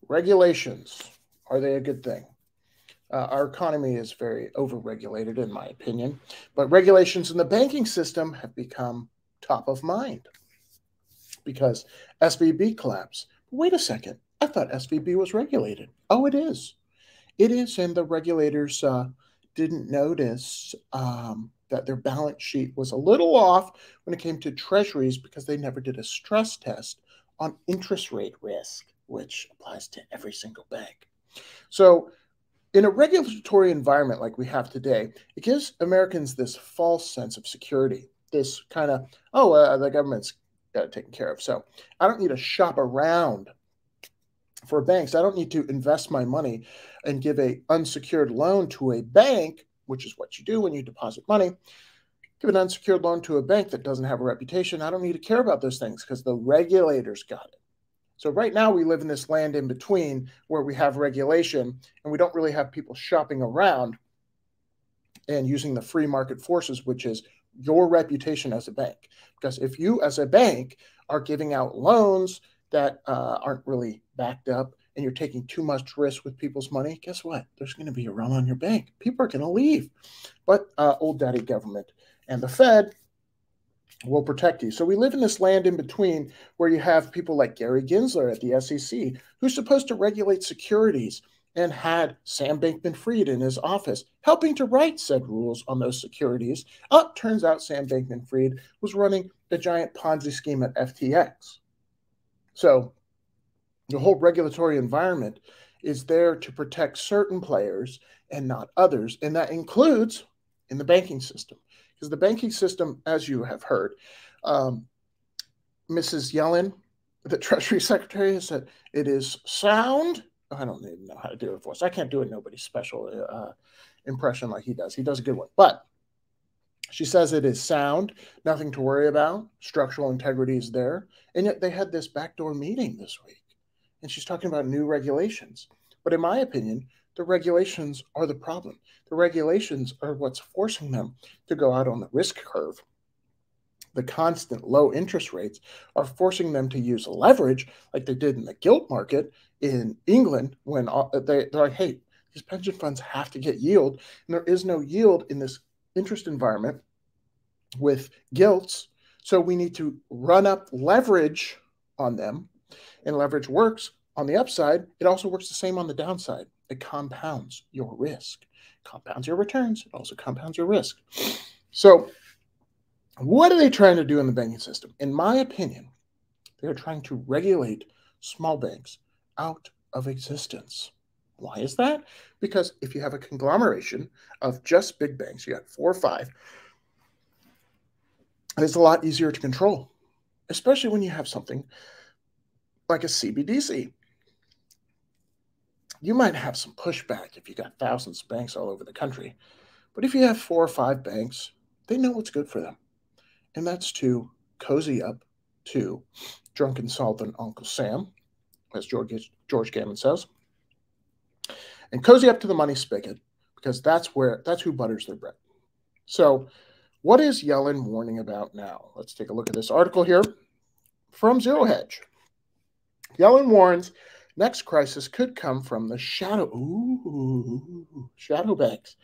regulations, are they a good thing? Our economy is very overregulated, in my opinion, but regulations in the banking system have become top of mind because SVB collapsed. Wait a second. I thought SVB was regulated. Oh, it is. It is, and the regulators didn't notice that their balance sheet was a little off when it came to treasuries because they never did a stress test on interest rate risk, which applies to every single bank. So, in a regulatory environment like we have today, it gives Americans this false sense of security, this kind of, the government's got it taken care of. So I don't need to shop around for banks. I don't need to invest my money and give a unsecured loan to a bank, which is what you do when you deposit money. Give an unsecured loan to a bank that doesn't have a reputation. I don't need to care about those things because the regulators got it. So right now we live in this land in between where we have regulation and we don't really have people shopping around and using the free market forces, which is your reputation as a bank. Because if you as a bank are giving out loans that aren't really backed up and you're taking too much risk with people's money, guess what? There's going to be a run on your bank. People are going to leave. But old daddy government and the Fed will protect you. So we live in this land in between where you have people like Gary Gensler at the SEC, who's supposed to regulate securities and had Sam Bankman-Fried in his office helping to write said rules on those securities. Turns out Sam Bankman-Fried was running a giant Ponzi scheme at FTX. So the whole regulatory environment is there to protect certain players and not others, and that includes in the banking system. Because the banking system, as you have heard, Mrs. Yellen, the Treasury Secretary, has said it is sound. I don't even know how to do her voice. I can't do it nobody's special impression like he does. He does a good one. But she says it is sound, nothing to worry about. Structural integrity is there. And yet they had this backdoor meeting this week. And she's talking about new regulations. But in my opinion, the regulations are the problem. The regulations are what's forcing them to go out on the risk curve. The constant low interest rates are forcing them to use leverage like they did in the gilt market in England when they're like, hey, these pension funds have to get yield. And there is no yield in this interest environment with gilts. So we need to run up leverage on them. And leverage works on the upside. It also works the same on the downside. It compounds your risk, compounds your returns. It also compounds your risk. So what are they trying to do in the banking system? In my opinion, they're trying to regulate small banks out of existence. Why is that? Because if you have a conglomeration of just big banks, you got 4 or 5, it's a lot easier to control, especially when you have something like a CBDC. You might have some pushback if you got thousands of banks all over the country. But if you have 4 or 5 banks, they know what's good for them. And that's to cozy up to drunken solvent Uncle Sam, as George Gammon says, and cozy up to the money spigot, because that's who butters their bread. So what is Yellen warning about now? Let's take a look at this article here from Zero Hedge. Yellen warns next crisis could come from the shadow banks,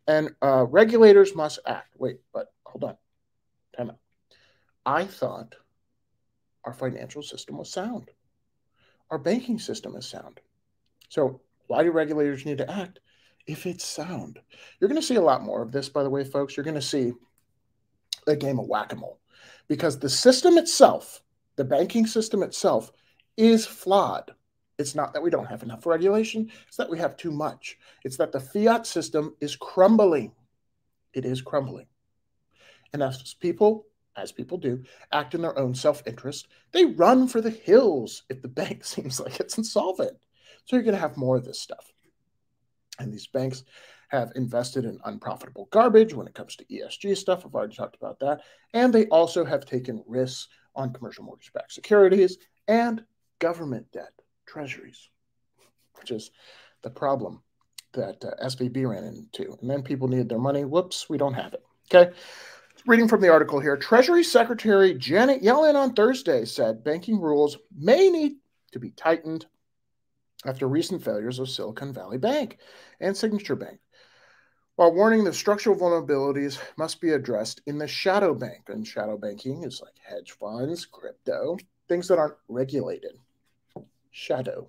and regulators must act. Wait, but hold on. Time out. I thought our financial system was sound. Our banking system is sound. So why do regulators need to act if it's sound? You're going to see a lot more of this, by the way, folks. You're going to see a game of whack-a-mole because the system itself, the banking system itself, is flawed. It's not that we don't have enough regulation. It's that we have too much. It's that the fiat system is crumbling. It is crumbling. And as people do, act in their own self-interest, they run for the hills if the bank seems like it's insolvent. So you're going to have more of this stuff. And these banks have invested in unprofitable garbage when it comes to ESG stuff. I've already talked about that. And they also have taken risks on commercial mortgage-backed securities and government debt, treasuries, which is the problem that SVB ran into. And then people needed their money. Whoops, we don't have it. Okay. Reading from the article here, Treasury Secretary Janet Yellen on Thursday said banking rules may need to be tightened after recent failures of Silicon Valley Bank and Signature Bank, while warning that structural vulnerabilities must be addressed in the shadow bank. And shadow banking is like hedge funds, crypto, things that aren't regulated. Shadow,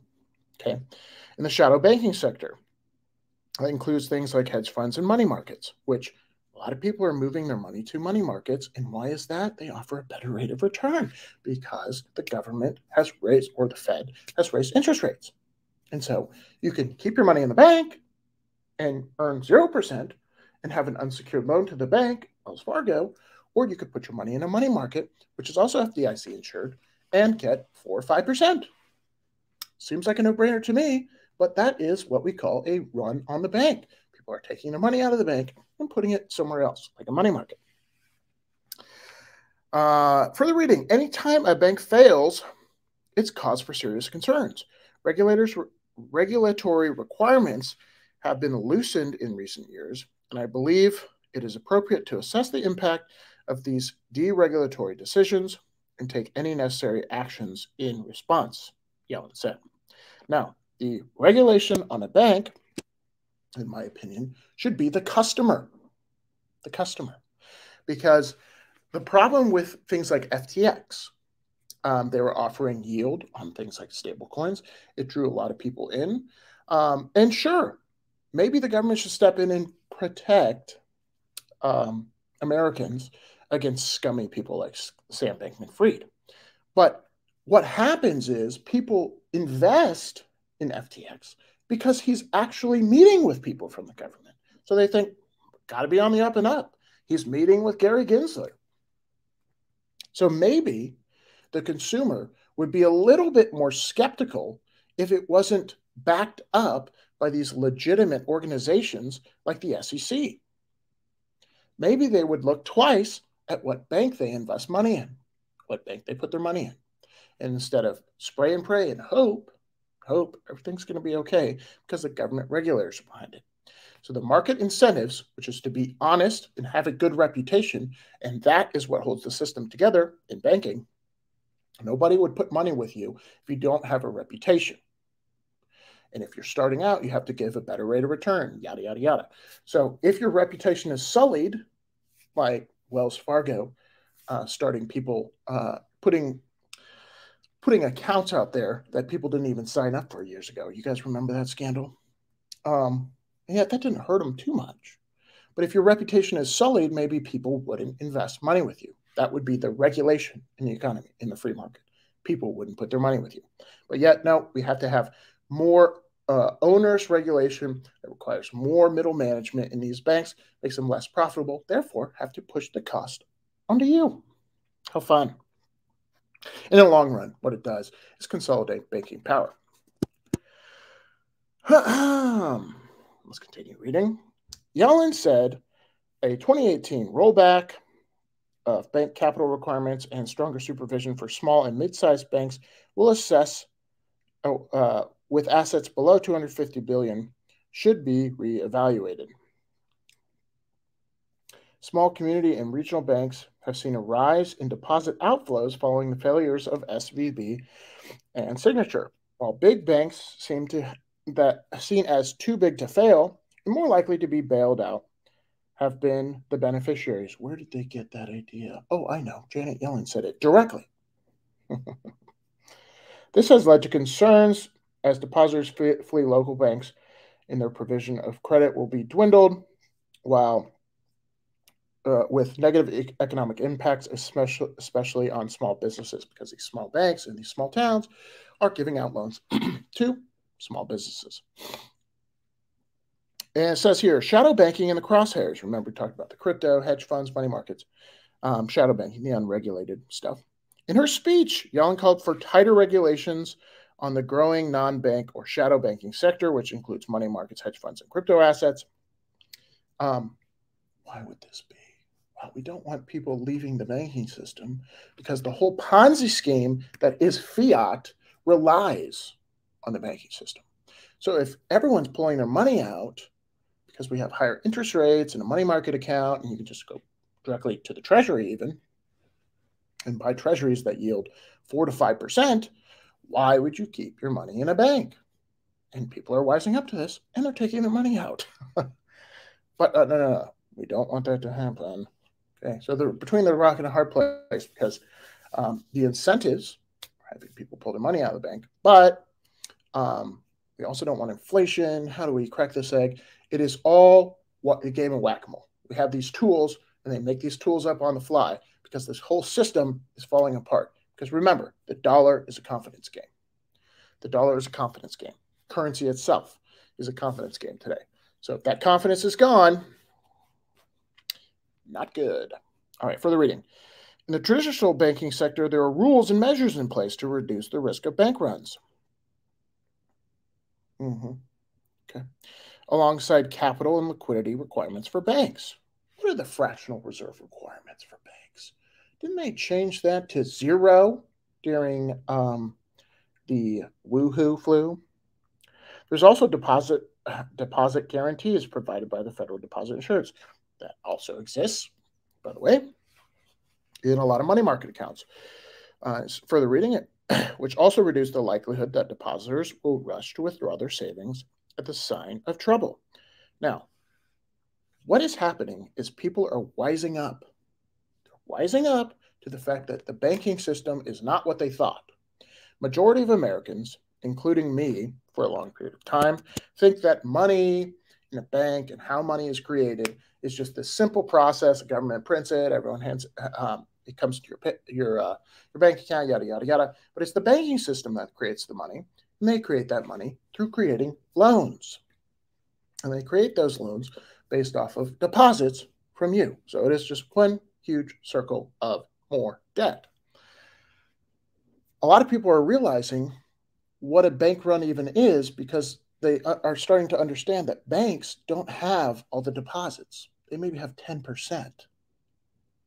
okay? In the shadow banking sector, that includes things like hedge funds and money markets, which a lot of people are moving their money to money markets. And why is that? They offer a better rate of return because the government has raised, or the Fed has raised interest rates. And so you can keep your money in the bank and earn 0% and have an unsecured loan to the bank, Wells Fargo, or you could put your money in a money market, which is also FDIC insured, and get 4 or 5%. Seems like a no-brainer to me, but that is what we call a run on the bank. People are taking their money out of the bank and putting it somewhere else, like a money market. Further reading, anytime a bank fails, it's cause for serious concerns. Regulatory requirements have been loosened in recent years, and I believe it is appropriate to assess the impact of these deregulatory decisions and take any necessary actions in response, Yellen said. Now, the regulation on a bank, in my opinion, should be the customer. The customer. Because the problem with things like FTX, they were offering yield on things like stablecoins. It drew a lot of people in. And sure, maybe the government should step in and protect Americans against scummy people like Sam Bankman-Fried. But what happens is people invest in FTX because he's actually meeting with people from the government. So they think, got to be on the up and up. He's meeting with Gary Gensler. So maybe the consumer would be a little bit more skeptical if it wasn't backed up by these legitimate organizations like the SEC. Maybe they would look twice at what bank they invest money in, what bank they put their money in. And instead of spray and pray and hope everything's going to be okay because the government regulators are behind it. So the market incentives, which is to be honest and have a good reputation, and that is what holds the system together in banking. Nobody would put money with you if you don't have a reputation. And if you're starting out, you have to give a better rate of return, yada, yada, yada. So if your reputation is sullied, like Wells Fargo, starting people putting accounts out there that people didn't even sign up for years ago. You guys remember that scandal? Yeah, that didn't hurt them too much. But if your reputation is sullied, maybe people wouldn't invest money with you. That would be the regulation in the economy, in the free market. People wouldn't put their money with you. But yet, no, we have to have more onerous regulation that requires more middle management in these banks, makes them less profitable, therefore have to push the cost onto you. How fun. In the long run, what it does is consolidate banking power. Let's continue reading. Yellen said a 2018 rollback of bank capital requirements and stronger supervision for small and mid-sized banks will assess with assets below $250 billion should be reevaluated. Small community and regional banks have seen a rise in deposit outflows following the failures of SVB and Signature, while big banks seen as too big to fail and more likely to be bailed out have been the beneficiaries. Where did they get that idea? Oh, I know. Janet Yellen said it directly. This has led to concerns as depositors flee local banks and their provision of credit will be dwindled, while with negative economic impacts, especially on small businesses, because these small banks in these small towns are giving out loans to small businesses. And it says here, shadow banking in the crosshairs. Remember, we talked about the crypto, hedge funds, money markets, shadow banking, the unregulated stuff. In her speech, Yellen called for tighter regulations on the growing non-bank or shadow banking sector, which includes money markets, hedge funds, and crypto assets. Why would this be? Well, we don't want people leaving the banking system because the whole Ponzi scheme that is fiat relies on the banking system. So if everyone's pulling their money out because we have higher interest rates and a money market account, and you can just go directly to the treasury even and buy treasuries that yield 4 to 5%, why would you keep your money in a bank? And people are wising up to this, and they're taking their money out. But no. We don't want that to happen. Okay, so they're between the rock and a hard place because the incentives are having people pull their money out of the bank, but we also don't want inflation. How do we crack this egg? It is all a game of whack-a-mole. We have these tools, and they make these tools up on the fly because this whole system is falling apart. Because remember, the dollar is a confidence game. The dollar is a confidence game. Currency itself is a confidence game today. So if that confidence is gone, not good. All right, further reading. In the traditional banking sector, there are rules and measures in place to reduce the risk of bank runs. Okay. Alongside capital and liquidity requirements for banks. What are the fractional reserve requirements for banks? Didn't they change that to 0 during the woohoo flu? There's also deposit guarantees provided by the Federal Deposit Insurance. That also exists, by the way, in a lot of money market accounts. Further reading it, which also reduce the likelihood that depositors will rush to withdraw their savings at the sign of trouble. Now, what is happening is people are wising up. They're wising up to the fact that the banking system is not what they thought. Majority of Americans, including me for a long period of time, think that money in a bank and how money is created is just this simple process. The government prints it, everyone hands it comes to your bank account, yada, yada, yada. But it's the banking system that creates the money, and they create that money through creating loans. And they create those loans based off of deposits from you. So it is just one huge circle of more debt. A lot of people are realizing what a bank run even is because they are starting to understand that banks don't have all the deposits. They maybe have 10%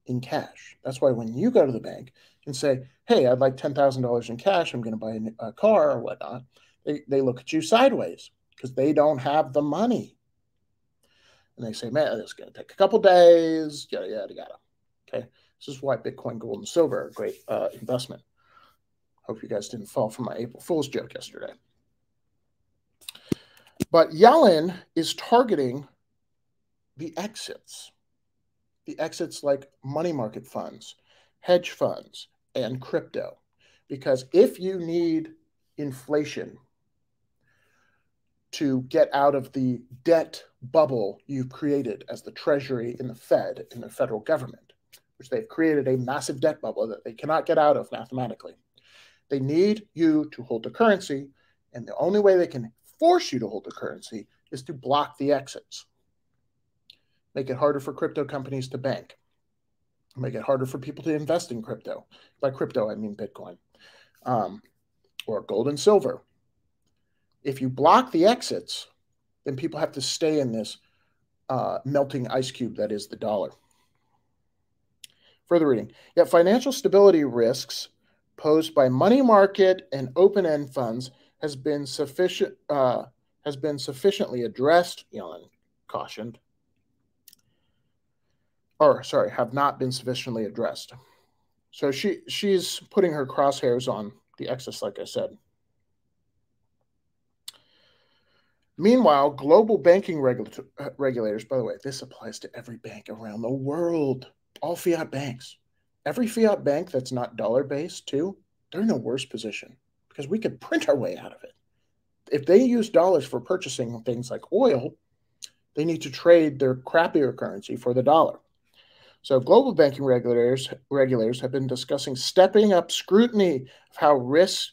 in cash. That's why when you go to the bank and say, hey, I'd like $10,000 in cash, I'm going to buy a car or whatnot, they look at you sideways because they don't have the money. And they say, man, it's going to take a couple days, yada, yada, yada. Okay. This is why Bitcoin, gold, and silver are a great investment. Hope you guys didn't fall for my April Fool's joke yesterday. But Yellen is targeting the exits like money market funds, hedge funds, and crypto. Because if you need inflation to get out of the debt bubble you've created as the Treasury and the Fed and the federal government, which they've created a massive debt bubble that they cannot get out of mathematically, they need you to hold the currency, and the only way they can force you to hold the currency is to block the exits. Make it harder for crypto companies to bank. Make it harder for people to invest in crypto. By crypto, I mean Bitcoin or gold and silver. If you block the exits, then people have to stay in this melting ice cube that is the dollar. Further reading. Yet financial stability risks posed by money market and open-end funds has been sufficiently addressed, Yellen cautioned. Have not been sufficiently addressed. So she's putting her crosshairs on the excess, like I said. Meanwhile, global banking regulators, by the way, this applies to every bank around the world, all fiat banks. Every fiat bank that's not dollar-based, too, they're in a worse position because we could print our way out of it. If they use dollars for purchasing things like oil, they need to trade their crappier currency for the dollar. So global banking regulators have been discussing stepping up scrutiny of how risks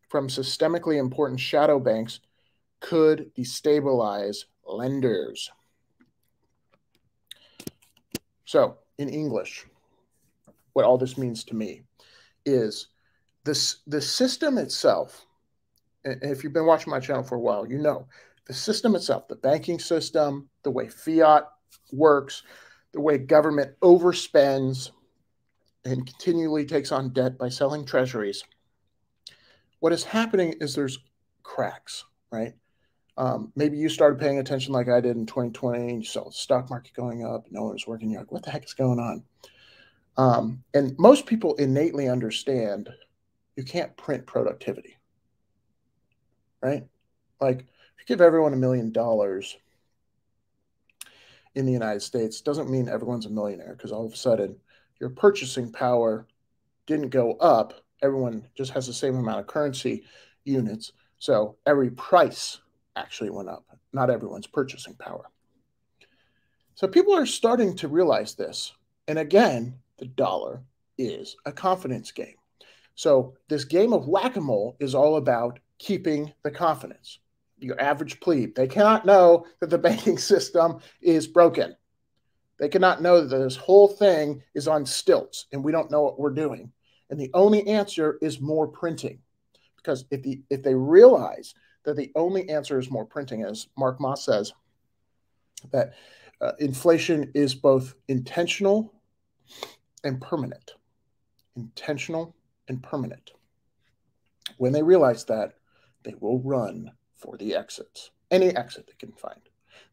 from systemically important shadow banks could destabilize lenders. So in English, what all this means to me is the system itself, and if you've been watching my channel for a while, you know, the system itself, the banking system, the way fiat works, the way government overspends and continually takes on debt by selling treasuries. What is happening is there's cracks, right? Maybe you started paying attention like I did in 2020, and you saw the stock market going up, no one was working. You're like, what the heck is going on? And most people innately understand you can't print productivity, right? Like If you give everyone $1 million in the United States, doesn't mean everyone's a millionaire, because all of a sudden your purchasing power didn't go up. Everyone just has the same amount of currency units. So every price actually went up, not everyone's purchasing power. So people are starting to realize this. And again, the dollar is a confidence game. So this game of whack-a-mole is all about keeping the confidence. Your average plebe, they cannot know that the banking system is broken. They cannot know that this whole thing is on stilts and we don't know what we're doing. And the only answer is more printing. Because if they realize that the only answer is more printing, as Mark Moss says, that inflation is both intentional and permanent. Intentional and permanent. When they realize that, they will run for the exits. Any exit they can find.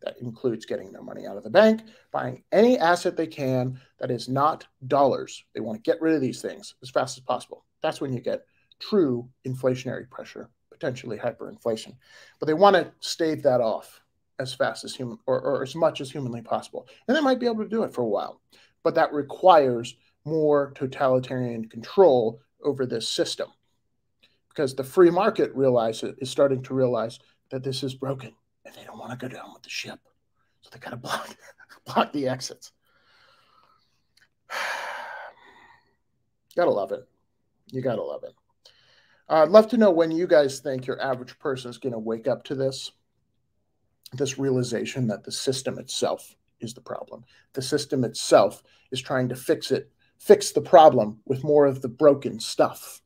That includes getting their money out of the bank, buying any asset they can that is not dollars. They want to get rid of these things as fast as possible. That's when you get true inflationary pressure, potentially hyperinflation. But they want to stave that off as fast as human or as much as humanly possible. And they might be able to do it for a while. But that requires more totalitarian control over this system. Because the free market is starting to realize that this is broken and they don't want to go down with the ship. So they got to block the exits. Gotta love it. You gotta love it. I'd love to know when you guys think your average person is going to wake up to this realization that the system itself is the problem. The system itself is trying to fix the problem with more of the broken stuff,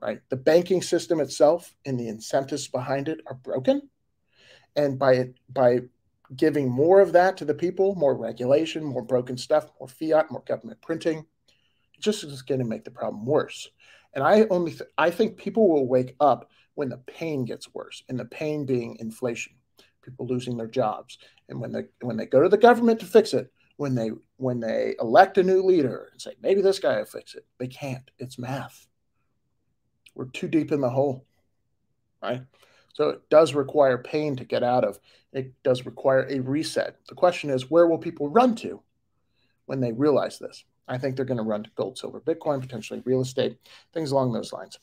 right? The banking system itself and the incentives behind it are broken. And by giving more of that to the people, more regulation, more broken stuff, more fiat, more government printing, it just is going to make the problem worse. And I think people will wake up when the pain gets worse, and the pain being inflation, people losing their jobs. And when they go to the government to fix it, when they elect a new leader and say, maybe this guy will fix it, they can't. It's math. We're too deep in the hole, right? So it does require pain to get out of. It does require a reset. The question is, where will people run to when they realize this? I think they're going to run to gold, silver, Bitcoin, potentially real estate, things along those lines.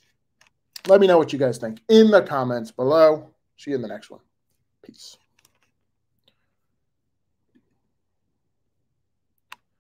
Let me know what you guys think in the comments below. See you in the next one. Peace.